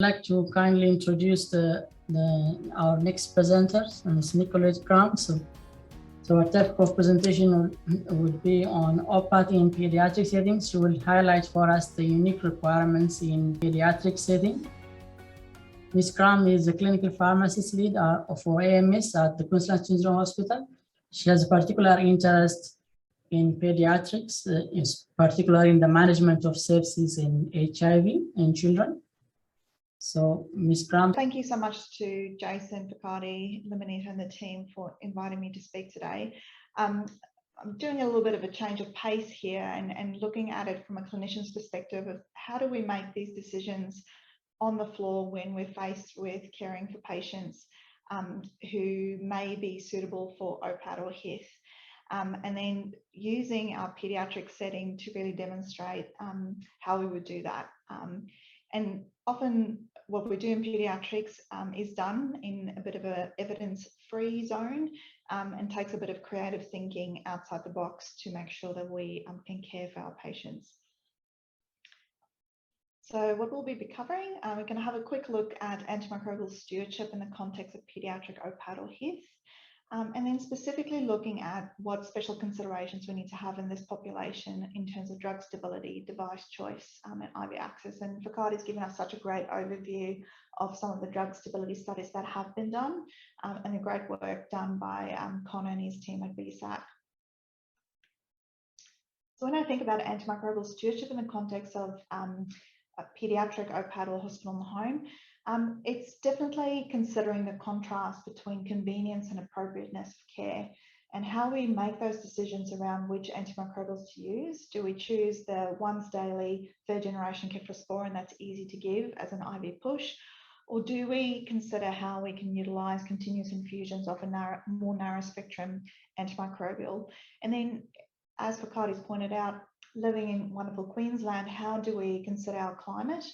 I'd like to kindly introduce our next presenters, Ms. Nicolette Graham. So our type of presentation would be on OPAT in pediatric settings. She will highlight for us the unique requirements in pediatric setting. Ms. Graham is the clinical pharmacist lead for AMS at the Queensland Children's Hospital. She has a particular interest in pediatrics, particularly in the management of sepsis and HIV in children. So, Ms. Graham. Thank you so much to Jason, Picardi, Limonita and the team for inviting me to speak today. I'm doing a little bit of a change of pace here and looking at it from a clinician's perspective of how do we make these decisions on the floor when we're faced with caring for patients who may be suitable for OPAT or HITH. And then using our pediatric setting to really demonstrate how we would do that. And often what we do in pediatrics is done in a bit of an evidence-free zone and takes a bit of creative thinking outside the box to make sure that we can care for our patients. So what we'll be covering, we're going to have a quick look at antimicrobial stewardship in the context of pediatric OPAT or HITH. And then specifically looking at what special considerations we need to have in this population in terms of drug stability, device choice, and IV access. And Picardi's given us such a great overview of some of the drug stability studies that have been done and the great work done by Connor and his team at BSAC. So when I think about antimicrobial stewardship in the context of a pediatric OPAT or hospital in the home, it's definitely considering the contrast between convenience and appropriateness of care and how we make those decisions around which antimicrobials to use. Do we choose the once daily third generation cephalosporin that's easy to give as an IV push? Or do we consider how we can utilize continuous infusions of a more narrow spectrum antimicrobial? And then, as Picardi's pointed out, living in wonderful Queensland, how do we consider our climate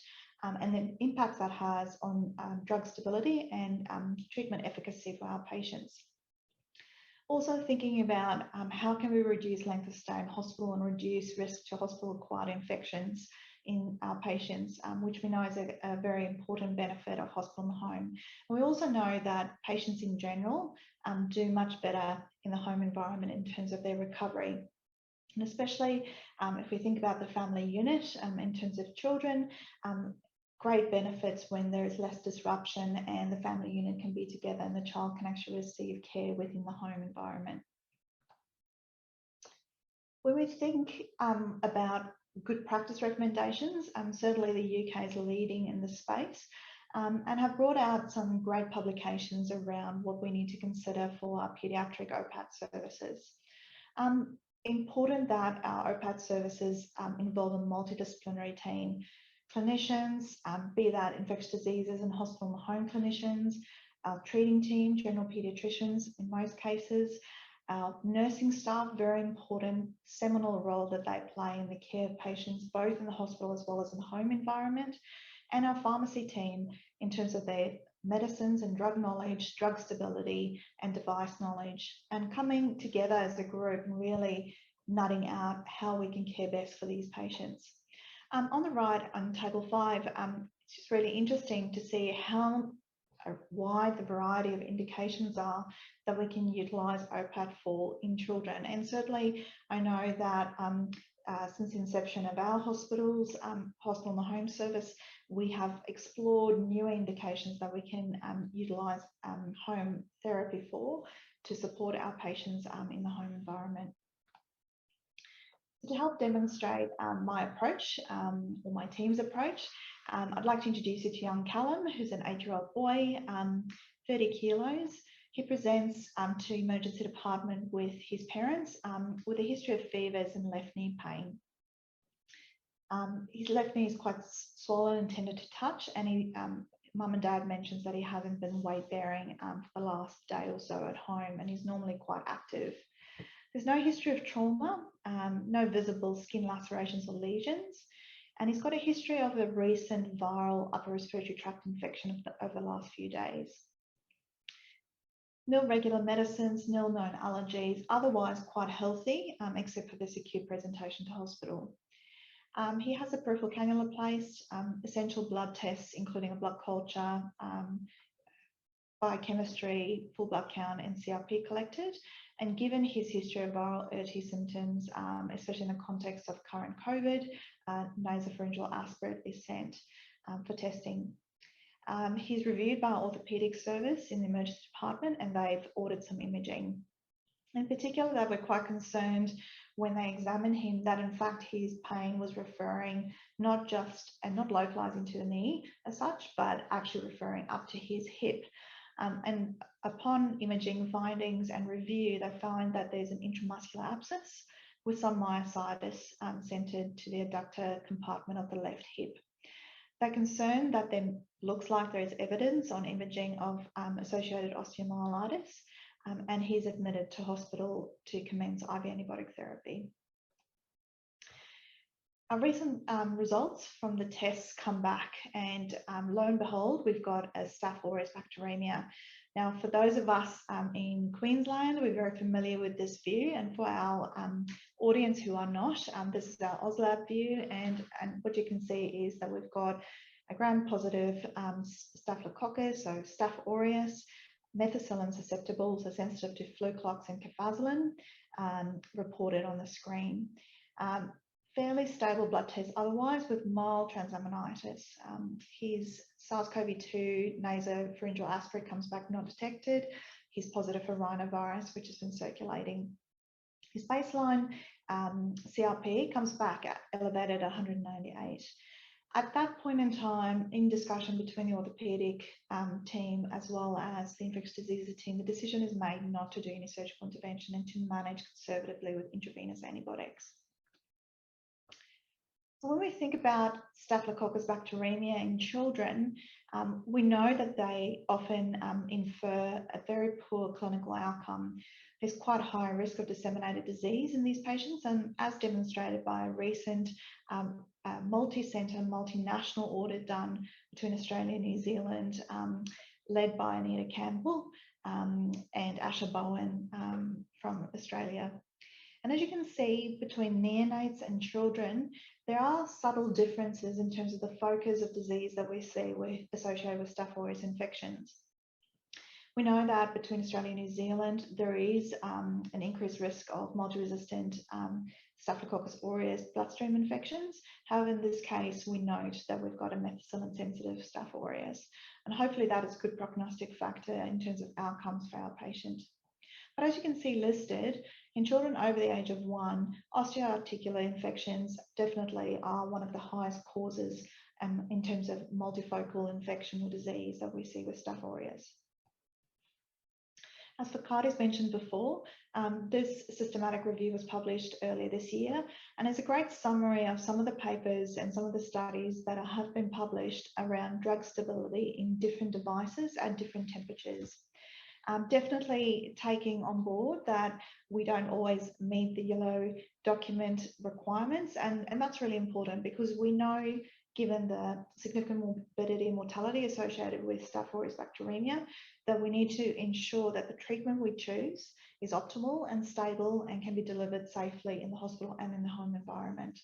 and the impacts that has on drug stability and treatment efficacy for our patients? Also thinking about how can we reduce length of stay in hospital and reduce risk to hospital-acquired infections in our patients, which we know is a very important benefit of hospital and home. And we also know that patients in general do much better in the home environment in terms of their recovery. And especially if we think about the family unit in terms of children, great benefits when there is less disruption and the family unit can be together and the child can actually receive care within the home environment. When we think about good practice recommendations, certainly the UK is leading in this space and have brought out some great publications around what we need to consider for our pediatric OPAT services. Important that our OPAT services involve a multidisciplinary team. Clinicians, be that infectious diseases and hospital and home clinicians, our treating team, general paediatricians in most cases, our nursing staff, very important seminal role that they play in the care of patients, both in the hospital as well as in the home environment, and our pharmacy team in terms of their medicines and drug knowledge, drug stability and device knowledge, and coming together as a group and really nutting out how we can care best for these patients. On the right on table 5, it's just really interesting to see how wide the variety of indications are that we can utilise OPAT for in children. And certainly I know that since the inception of our hospitals, hospital and the home service, we have explored new indications that we can utilise home therapy for to support our patients in the home environment. To help demonstrate my approach or my team's approach, I'd like to introduce you to young Callum, who's an 8-year-old boy, 30 kilos. He presents to emergency department with his parents with a history of fevers and left knee pain. His left knee is quite swollen and tender to touch, and mum and dad mentions that he hasn't been weight bearing for the last day or so at home, and he's normally quite active. There's no history of trauma, no visible skin lacerations or lesions, and he's got a history of a recent viral upper respiratory tract infection over the last few days. Nil regular medicines, nil known allergies, otherwise quite healthy, except for this acute presentation to hospital. He has a peripheral cannula placed, essential blood tests, including a blood culture, biochemistry, full blood count, and CRP collected. And given his history of viral OT symptoms, especially in the context of current COVID, nasopharyngeal aspirate is sent for testing. He's reviewed by our orthopedic service in the emergency department, and they've ordered some imaging. In particular, they were quite concerned when they examined him that in fact his pain was referring not localizing to the knee as such, but actually referring up to his hip. And upon imaging findings and review, they find that there's an intramuscular abscess with some myositis centered to the adductor compartment of the left hip. They're concerned that there looks like there is evidence on imaging of associated osteomyelitis, and he's admitted to hospital to commence IV antibiotic therapy. Our recent results from the tests come back, and lo and behold, we've got a Staph aureus bacteremia. Now, for those of us in Queensland, we're very familiar with this view, and for our audience who are not, this is our OzLab view, and what you can see is that we've got a gram-positive Staphylococcus, so Staph aureus, methicillin susceptible, so sensitive to fluclox and cefazolin, reported on the screen. Fairly stable blood tests otherwise, with mild transaminitis. His SARS-CoV-2 nasopharyngeal aspirate comes back not detected. He's positive for rhinovirus, which has been circulating. His baseline CRP comes back elevated at 198. At that point in time, in discussion between the orthopedic team as well as the infectious diseases team, the decision is made not to do any surgical intervention and to manage conservatively with intravenous antibiotics. When we think about Staphylococcus bacteremia in children, we know that they often infer a very poor clinical outcome. There's quite a high risk of disseminated disease in these patients, and as demonstrated by a recent multi-centre, multinational audit done between Australia and New Zealand, led by Anita Campbell and Asha Bowen from Australia. And as you can see, between neonates and children, there are subtle differences in terms of the focus of disease that we see associated with Staph aureus infections. We know that between Australia and New Zealand, there is an increased risk of multi-resistant Staphylococcus aureus bloodstream infections. However, in this case, we note that we've got a methicillin-sensitive Staph aureus, and hopefully that is a good prognostic factor in terms of outcomes for our patient. But as you can see listed, in children over the age of 1, osteoarticular infections definitely are one of the highest causes in terms of multifocal infection or disease that we see with Staph aureus. As Fakadi's mentioned before, this systematic review was published earlier this year, and it's a great summary of some of the papers and some of the studies that have been published around drug stability in different devices at different temperatures. Definitely taking on board that we don't always meet the yellow document requirements, and that's really important because we know, given the significant morbidity and mortality associated with Staph aureus bacteremia, that we need to ensure that the treatment we choose is optimal and stable and can be delivered safely in the hospital and in the home environment.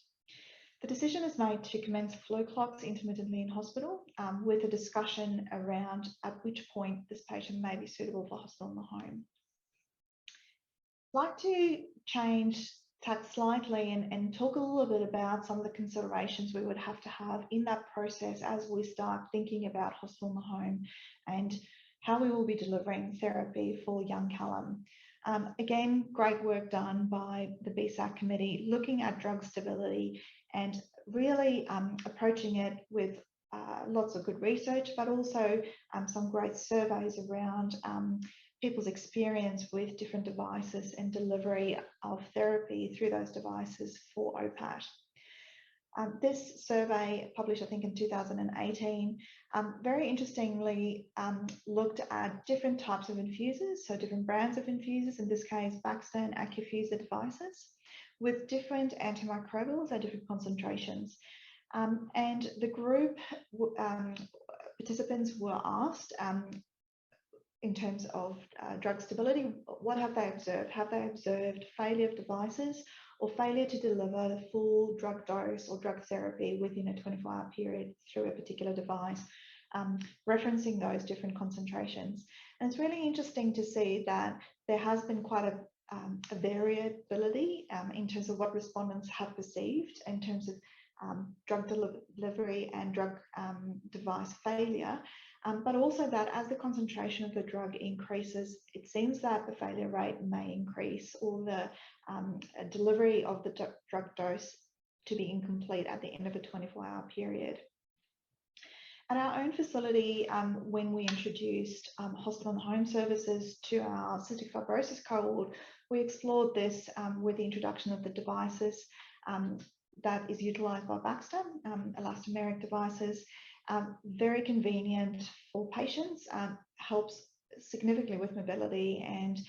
The decision is made to commence fluclox intermittently in hospital with a discussion around at which point this patient may be suitable for hospital in the home. I'd like to change tack slightly and talk a little bit about some of the considerations we would have to have in that process as we start thinking about hospital in the home and how we will be delivering therapy for young Callum. Again, great work done by the BSAC committee, looking at drug stability and really approaching it with lots of good research, but also some great surveys around people's experience with different devices and delivery of therapy through those devices for OPAT. This survey, published I think in 2018, very interestingly looked at different types of infusers, so different brands of infusers, in this case Baxter and AccuFuser devices, with different antimicrobials at different concentrations. And the group participants were asked in terms of drug stability, what have they observed? Have they observed failure of devices or failure to deliver the full drug dose or drug therapy within a 24-hour period through a particular device, referencing those different concentrations. And it's really interesting to see that there has been quite a variability in terms of what respondents have perceived in terms of drug delivery and drug device failure, but also that as the concentration of the drug increases, it seems that the failure rate may increase, or the delivery of the drug dose to be incomplete at the end of a 24-hour period. At our own facility, when we introduced hospital and home services to our cystic fibrosis cohort, we explored this with the introduction of the devices that is utilised by Baxter, elastomeric devices. Very convenient for patients, helps significantly with mobility, and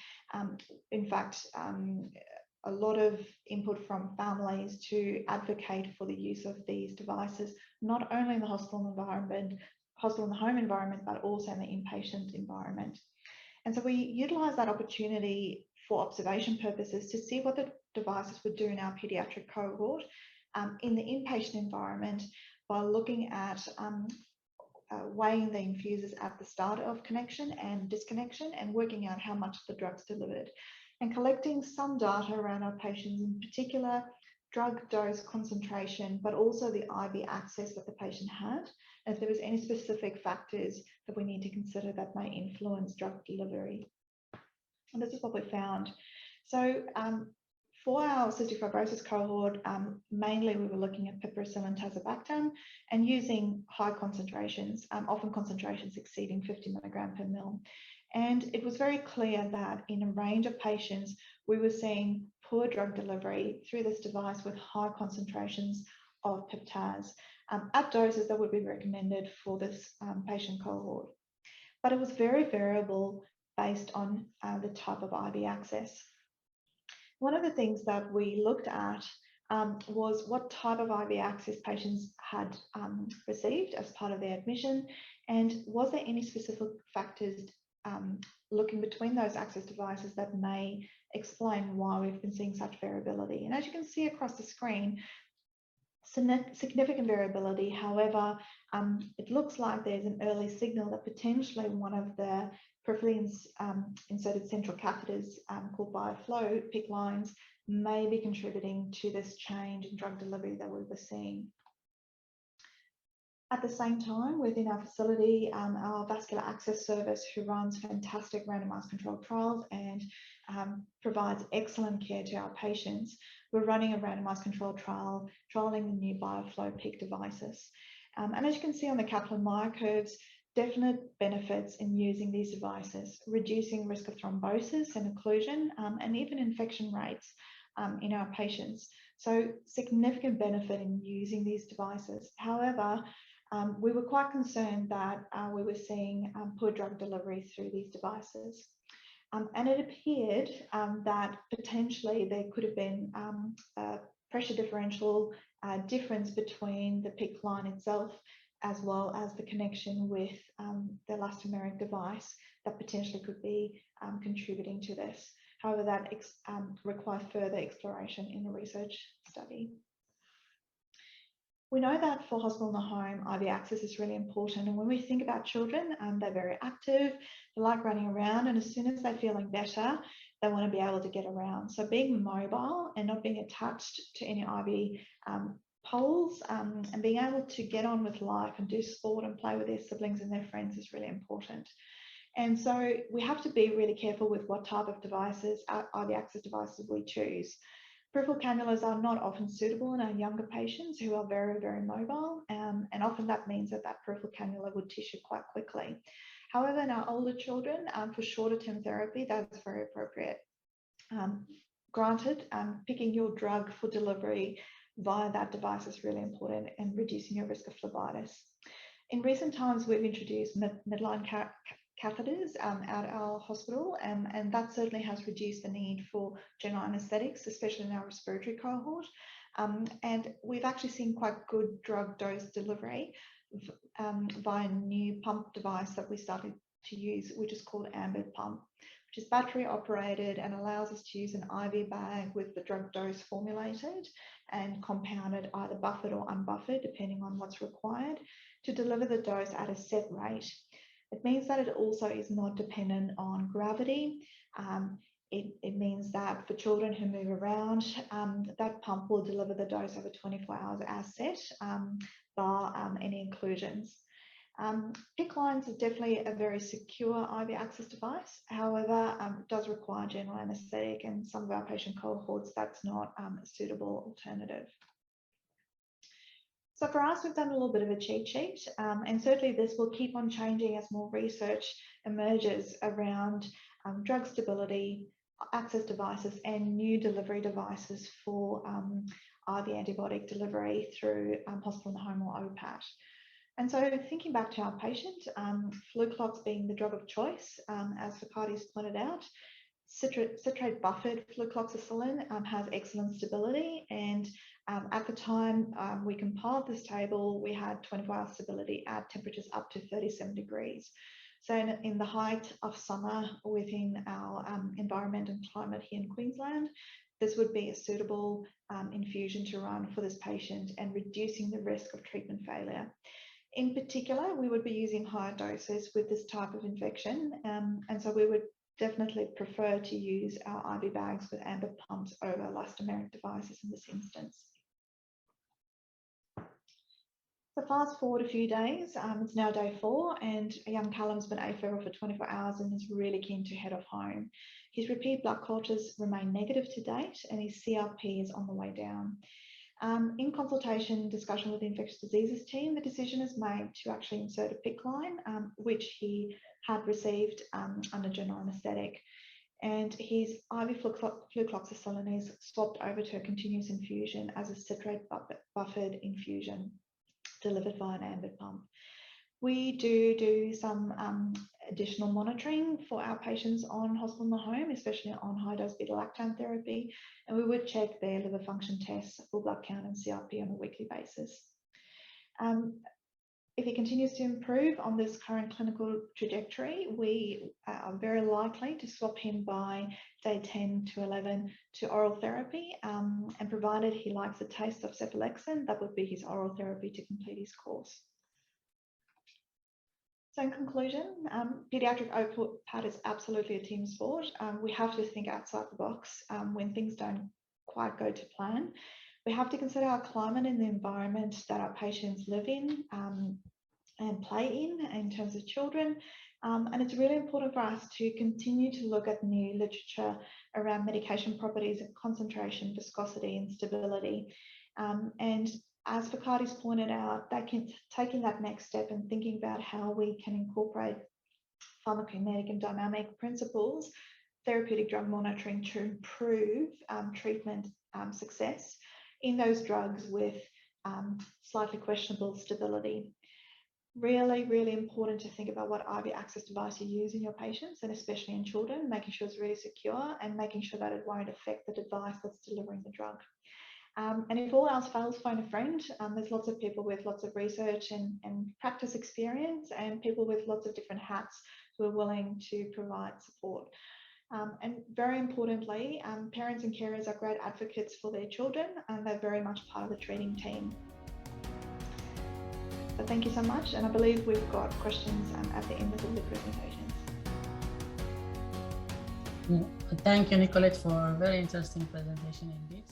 in fact, a lot of input from families to advocate for the use of these devices, not only in the hospital environment, hospital and home environment, but also in the inpatient environment. And so we utilise that opportunity for observation purposes to see what the devices would do in our paediatric cohort in the inpatient environment by looking at weighing the infusers at the start of connection and disconnection and working out how much the drug's delivered, and collecting some data around our patients, in particular drug dose concentration, but also the IV access that the patient had, and if there was any specific factors that we need to consider that may influence drug delivery. And this is what we found. So for our cystic fibrosis cohort, mainly we were looking at piperacillin tazobactam and using high concentrations, often concentrations exceeding 50 milligram per mil. And it was very clear that in a range of patients, we were seeing poor drug delivery through this device with high concentrations of pip/taz at doses that would be recommended for this patient cohort. But it was very variable based on the type of IV access. One of the things that we looked at was what type of IV access patients had received as part of their admission, and was there any specific factors looking between those access devices that may explain why we've been seeing such variability. And as you can see across the screen, significant variability. However, it looks like there's an early signal that potentially one of the peripherally inserted central catheters called bioflow PICC lines may be contributing to this change in drug delivery that we were seeing. At the same time, within our facility, our vascular access service, who runs fantastic randomized controlled trials and provides excellent care to our patients, we're running a randomized controlled trial, trialing the new bioflow PICC devices. And as you can see on the Kaplan-Meier curves, definite benefits in using these devices, reducing risk of thrombosis and occlusion, and even infection rates in our patients. So significant benefit in using these devices. However, we were quite concerned that we were seeing poor drug delivery through these devices. And it appeared that potentially there could have been a pressure differential difference between the PICC line itself as well as the connection with the elastomeric device that potentially could be contributing to this. However, that requires further exploration in the research study. We know that for hospital and the home, IV access is really important. And when we think about children, they're very active, they like running around, and as soon as they're feeling better, they want to be able to get around. So being mobile and not being attached to any IV poles and being able to get on with life and do sport and play with their siblings and their friends is really important. And so we have to be really careful with what type of devices, IV access devices we choose. Peripheral cannulas are not often suitable in our younger patients who are very, very mobile, and often that means that peripheral cannula would tissue quite quickly. However, in our older children, for shorter term therapy, that's very appropriate. Granted, picking your drug for delivery via that device is really important and reducing your risk of phlebitis. In recent times, we've introduced midline catheters at our hospital, and that certainly has reduced the need for general anaesthetics, especially in our respiratory cohort. And we've actually seen quite good drug dose delivery. via a new pump device that we started to use, which is called Ambed pump, which is battery operated and allows us to use an IV bag with the drug dose formulated and compounded, either buffered or unbuffered, depending on what's required, to deliver the dose at a set rate. It means that it also is not dependent on gravity. It means that for children who move around, that pump will deliver the dose over 24 hours as set, bar any inclusions. PICC lines is definitely a very secure IV access device. However, it does require general anaesthetic, and some of our patient cohorts, that's not a suitable alternative. So for us, we've done a little bit of a cheat sheet, and certainly this will keep on changing as more research emerges around drug stability, access devices, and new delivery devices for IV antibiotic delivery through hospital and home, or OPAT. And so thinking back to our patient, Fluclox being the drug of choice, as Fakadi's pointed out, citrate buffered flucloxacillin has excellent stability, and at the time we compiled this table, we had 24-hour stability at temperatures up to 37 degrees. So in the height of summer within our environment and climate here in Queensland, this would be a suitable infusion to run for this patient and reducing the risk of treatment failure. In particular, we would be using higher doses with this type of infection, and so we would definitely prefer to use our IV bags with Ambed pumps over elastomeric devices in this instance. So fast forward a few days, it's now day 4, and young Callum's been afebrile for 24 hours and is really keen to head off home. His repeat blood cultures remain negative to date, and his CRP is on the way down. In consultation discussion with the infectious diseases team, the decision is made to actually insert a PICC line, which he had received under general anaesthetic. And his IV flucloxacillin is swapped over to a continuous infusion as a citrate buffered infusion delivered via an Ambed pump. We do some additional monitoring for our patients on hospital and the home, especially on high-dose beta-lactam therapy, and we would check their liver function tests, full blood count and CRP on a weekly basis. If he continues to improve on this current clinical trajectory, we are very likely to swap him by day 10 to 11 to oral therapy, and provided he likes the taste of cephalexin, that would be his oral therapy to complete his course. So in conclusion, Pediatric OPAT is absolutely a team sport. We have to think outside the box when things don't quite go to plan. We have to consider our climate and the environment that our patients live in and play in terms of children. And it's really important for us to continue to look at new literature around medication properties of concentration, viscosity, and stability. And as Fakadi's pointed out, taking that next step and thinking about how we can incorporate pharmacokinetic and dynamic principles, therapeutic drug monitoring to improve treatment success in those drugs with slightly questionable stability. Really, really important to think about what IV access device you use in your patients, and especially in children, making sure it's really secure and making sure that it won't affect the device that's delivering the drug. And if all else fails, phone a friend. There's lots of people with lots of research and practice experience, and people with lots of different hats who are willing to provide support. And very importantly, parents and carers are great advocates for their children, and they're very much part of the treating team. So thank you so much, and I believe we've got questions at the end of the presentations. Thank you, Nicolette, for a very interesting presentation indeed.